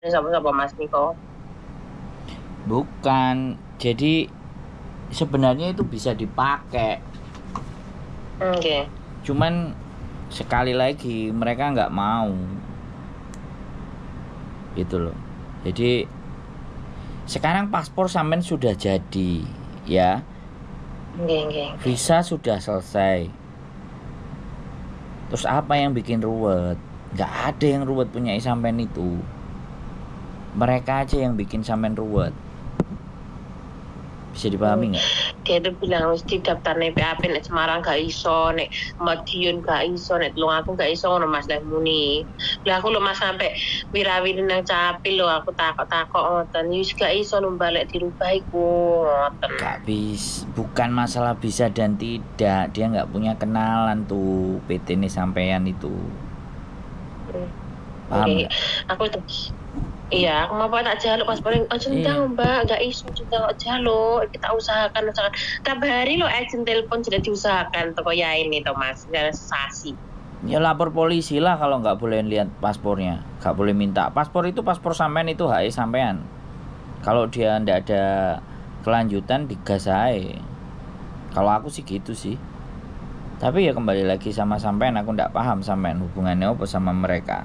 sapa-sapa Mas Niko. Bukan. Jadi sebenarnya itu bisa dipakai. Oke. Cuman sekali lagi mereka nggak mau. Gitu loh. Jadi sekarang paspor sampean sudah jadi, ya. Oke. Visa sudah selesai. Terus apa yang bikin ruwet? Nggak ada yang ruwet punya sampean itu. Mereka aja yang bikin sampean ruwet. Bisa dipahami nggak? Dia itu bilang mesti daftar nih PAP nek Semarang gak iso, nek Madiun gak iso, nek Tulungagung gak iso ngono Mas lek muni. Lah aku lho Mas sampe wirawiri nang Capil lho aku takok-takok ngoten. Yus gak iso lho balik dirubah iku ngoten. Gak bisa, bukan masalah bisa dan tidak. Dia nggak punya kenalan tuh PT ini sampean itu. Paham nggak? Aku iya, aku mau tak jaluk paspornya. Oh, centang Mbak, gak iso centang kok jaluk. Kita usahakan. Tiap hari lo agent telepon sudah diusahakan toko ya ini toh Mas, gak sasi. Ya lapor polisi lah kalau nggak boleh lihat paspornya, nggak boleh minta. Paspor itu paspor sampean itu HE sampean. Kalau dia ndak ada kelanjutan digas aja. Kalau aku sih gitu sih. Tapi ya kembali lagi sama sampean, aku ndak paham sampean hubungannya apa sama mereka.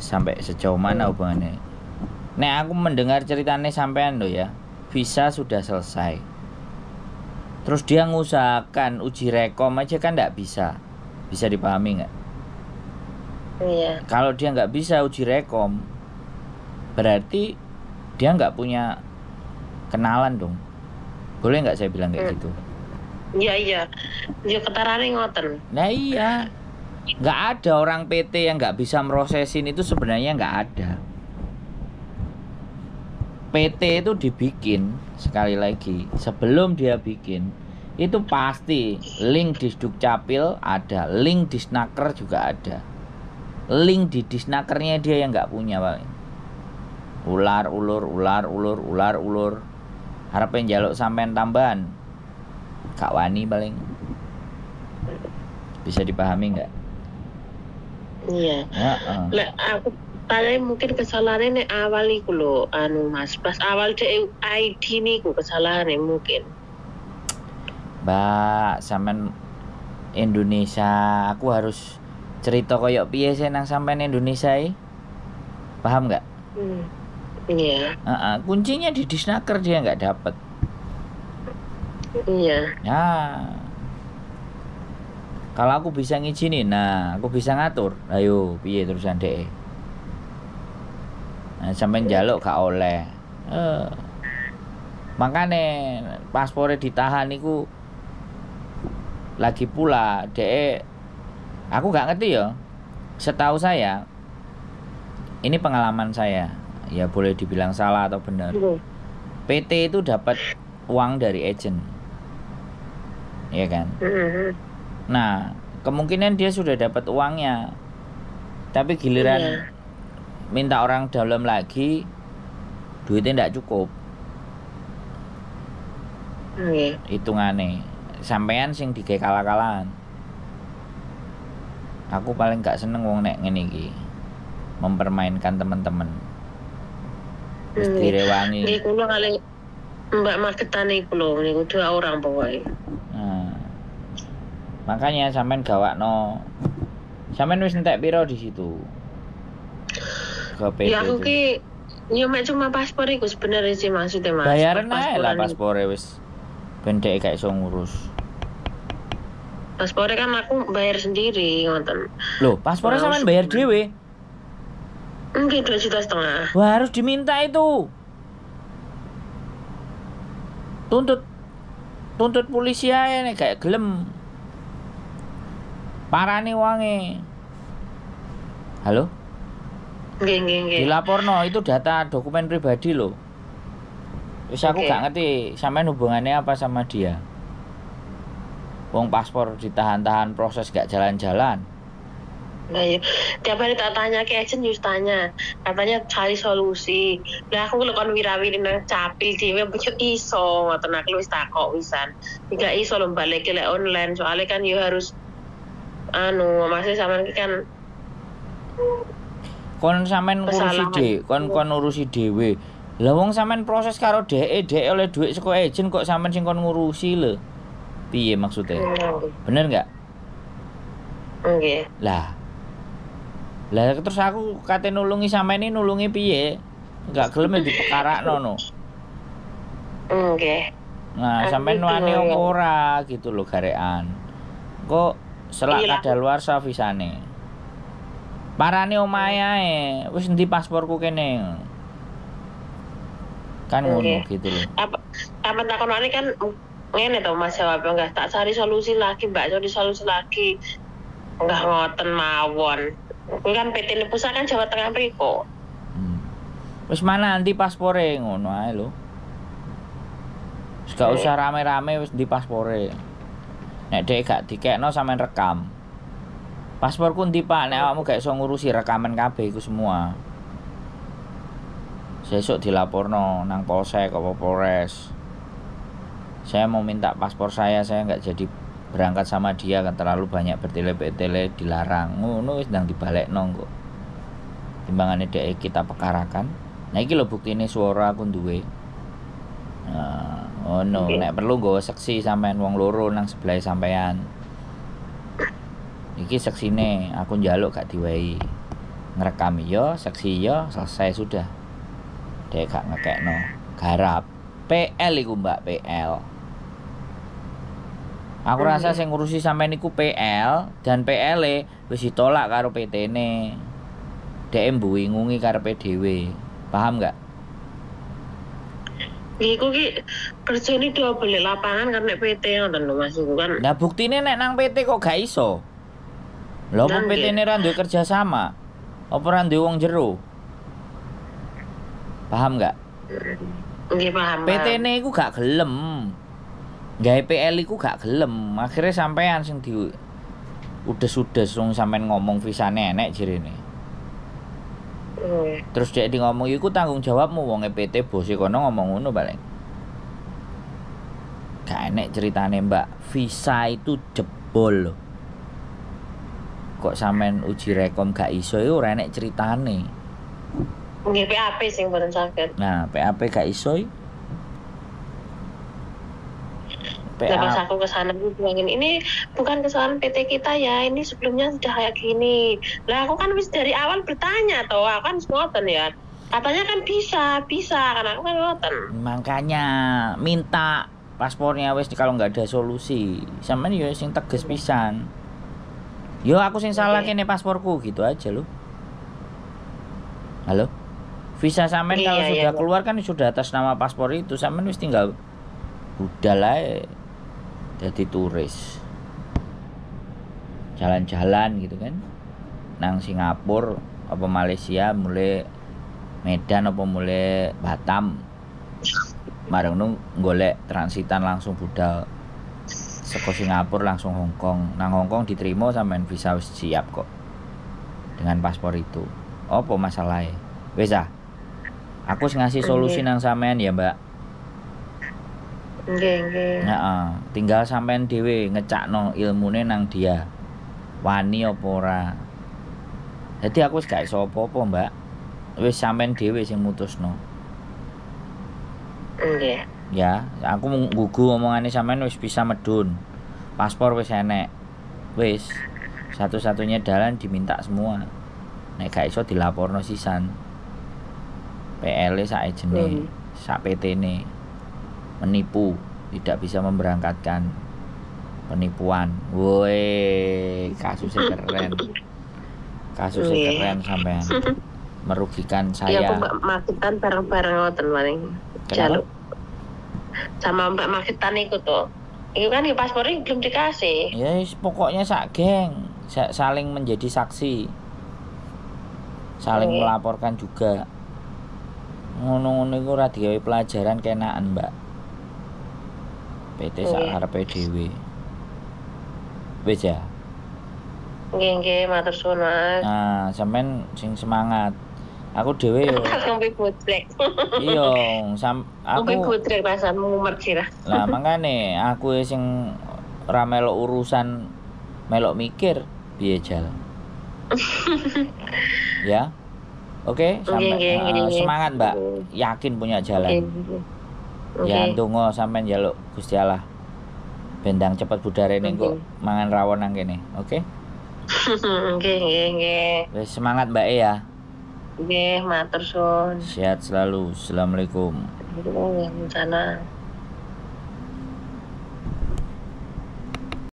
Sampai sejauh mana hubungannya. Nek aku mendengar ceritanya sampean loh ya, visa sudah selesai. Terus dia ngusahakan uji rekom aja kan ndak bisa. Bisa dipahami nggak? Iya. Kalau dia nggak bisa uji rekom, berarti dia nggak punya kenalan dong. Boleh nggak saya bilang kayak gitu? Iya. Dia ketarane ngoten. Nah iya. Nggak ada orang PT yang nggak bisa merosesin itu sebenarnya nggak ada. PT itu dibikin sekali lagi sebelum dia bikin itu pasti link di Dukcapil ada, link di Snaker juga ada, link di Disnakernya dia yang nggak punya paling. Ular ulur harapin jaluk sampean tambahan Kak Wani paling. Bisa dipahami nggak? Iya. Lek aku tanya mungkin kesalahannya nek awal iku lho anu Mas. Pas awal dhek ID niku kesalahannya mungkin. Mbak, sampean Indonesia, aku harus cerita koyok piye sih nang sampean Indonesia iki? Paham nggak? Iya. Kuncinya di Disnaker dia nggak dapet. Iya. Ya. Kalau aku bisa ngizinin, nah aku bisa ngatur. Ayo, piye terusan deh. Nah, sampean njaluk gak oleh. Makanya paspornya ditahan niku lagi pula dek. Aku gak ngerti ya. Setahu saya, ini pengalaman saya. Ya boleh dibilang salah atau benar. PT itu dapat uang dari agent, ya kan? Nah, kemungkinan dia sudah dapat uangnya, tapi giliran minta orang dalam lagi, duitnya tidak cukup. Hitungannya, sampean sing digawe kalah-kalahan. Aku paling gak seneng wong nek ngene iki, mempermainkan teman-teman. Mesti rewangi. Nggih kula kali Mbak marketane iku lho niku 2 orang pokoknya. Nah. Makanya sampean gawakno. Sampean wis entek piro di situ? Ke PT. Ya aku ki yo mek cuma paspor iku sebenarnya sih maksudnya Mas. Bayaran ae lah paspore wis. Ben dhek gak iso ngurus. Paspornya kan aku bayar sendiri ngoten. Loh, paspornya sampean bayar dhewe? Mungkin 2,5 juta. Wah, harus diminta itu. Tuntut polisi aja nih kayak gelem. Parane wange. Halo? Nggih. Dilaporno itu data dokumen pribadi loh. Wis aku gak ngerti sampean hubungannya apa sama dia. Wong paspor ditahan-tahan proses gak jalan-jalan. Nah ya, tiap hari tak tanya ke agent just tanya, katanya cari solusi. Lah aku lekon wirawiri nang Capil dhewe yo iso, ngoten aku wis takok wisan. Tidak iso lho balik lek online, soalnya kan yo harus masih sama kan. Kon sampean ngurusi kon ngurusi dhewe. Lah wong sampean proses karo dhek oleh dhuwit saka ejen kok sampean sing kon ngurusi lho. Piye maksudnya? Bener enggak? Nggih. Lah terus aku kate nulungi sampean ini nulungi piye? Enggak gelem dipekarakno no. Nggih. Nah, sampean wani apa ora gitu lho garekan. Kok selak kadaluarsa visane. Parane omahe ae, wis endi pasporku kene. Kan ngono gitu loh. Apa takonane kan ngene to Mas jawab enggak tak cari solusi lagi, Mbak, cari solusi lagi. Enggak ngoten mawon. Kan PT Pusat kan Jawa Tengah mriko. Wis mana anti paspore ngono ae lho. Wis gak usah rame-rame wis di paspore. Nek dhek gak dikekno sampean rekam. Pasporku ndi Pak, nek awakmu gak iso ngurusi rekaman kabeh iku semua. Sesuk dilaporno nang Polsek apa Polres. Saya mau minta paspor saya nggak jadi berangkat sama dia kan terlalu banyak bertele-tele dilarang. Ngono wis ndang dibalekno kok. Timbangane dhek kita pekarakan. Nah iki lho buktine suara aku duwe. Nah, ono nek perlu nggawa seksi sampean wong loro nang sebelah sampean. Iki seksine aku njaluk gak diwehi. Ngerekam yo, seksi yo, selesai sudah. Dek gak ngekekno. Garap. PL iku Mbak, PL. Aku rasa sing ngurusi sampean iku PL dan PL-e wis ditolak karo PT-ne. Dek mbuwingungi karepe dhewe. Paham gak? Iku ki kerjane double lapangan kan nek PT ngoten lho Mas iku kan. Nah buktine nek nang PT kok gak iso. Lha opo PT-ne ra duwe kerja sama? Apa ra duwe wong jero? Paham gak? Nggih paham. PT-ne iku gak gelem. Gawe PL iku gak gelem. Akhire sampean sing di udes-udes wong sampean ngomong visane enek jirene. Terus dia ngomong iku tanggung jawabmu wong PT bose kono ngomong ngono paling. Gak enek ceritane Mbak, visa itu jebol loh. Kok sampean uji rekom gak iso iku ora enek ceritane. Nggih PAP sing mboten saged. Nah, PAP gak iso. Pas aku ke sana bilangin ini bukan kesalahan PT kita ya, ini sebelumnya sudah kayak gini. Lah aku kan wis dari awal bertanya toh, aku kan ngoten ya. Katanya kan bisa kan aku kan ngoten. Makanya minta paspornya wis kalau nggak ada solusi. Sampeyan yo sing tegas pisan. Yo aku sing salah kene pasporku gitu aja loh. Halo? Visa sampean kalau sudah keluar kan sudah atas nama paspor itu, sampean wis tinggal budal ae. Jadi turis jalan-jalan gitu kan nang Singapura apa Malaysia mulai Medan apa mulai Batam marang nung golek transitan langsung budal saka Singapura langsung Hong Kong. Nang Hong Kong diterima sampean visa wis siap kok dengan paspor itu. Apa masalahnya? Wis aku ngasih solusi nang sampean ya Mbak. Nggih. Heeh, tinggal sampean dhewe ngecakno ilmune nang dia. Wani apa ora. Dadi aku wis gak iso apa-apa, Mbak. Wis sampean dhewe sing mutusno. Nggih. Ya, aku nggugu omongane sampean wis bisa medun. Paspor wis enek. Wis satu-satunya dalan diminta semua. Nek gak iso dilaporno sisan. PL-e sak ejene, sak PT-ne. Menipu, tidak bisa memberangkatkan, penipuan. Woi, kasusnya keren sampean, merugikan saya. Iya, aku Mbak Makitan bareng-bareng ngoten paling. Jaluk sama Mbak Makitan itu tuh. Itu kan di paspornya belum dikasih. Ya, pokoknya sak geng, saling menjadi saksi, saling melaporkan juga. Ngono-ngono iku ora digawe pelajaran kenaan, Mbak. PT sak arepe dhewe. Wis ya. Nggih, matur suwun, Mas. Nah, sampean sing semangat. Aku dhewe yo. Ngombe bodrek. Iya, ngombe bodrek rasamu merkira. Lah makane aku sing ora melok urusan melok mikir piye jal. Ya. Oke, sampai Nggih. semangat Mbak. Yakin punya jalan. Ya ndonga sampean njaluk Gusti Allah. Bendang cepet budare ning kok mangan rawon nang kene. Oke? Nggih. Wis semangat Mbak ya. Nggih, matur suwun. Sehat selalu. Assalamualaikum. Waalaikumsalam.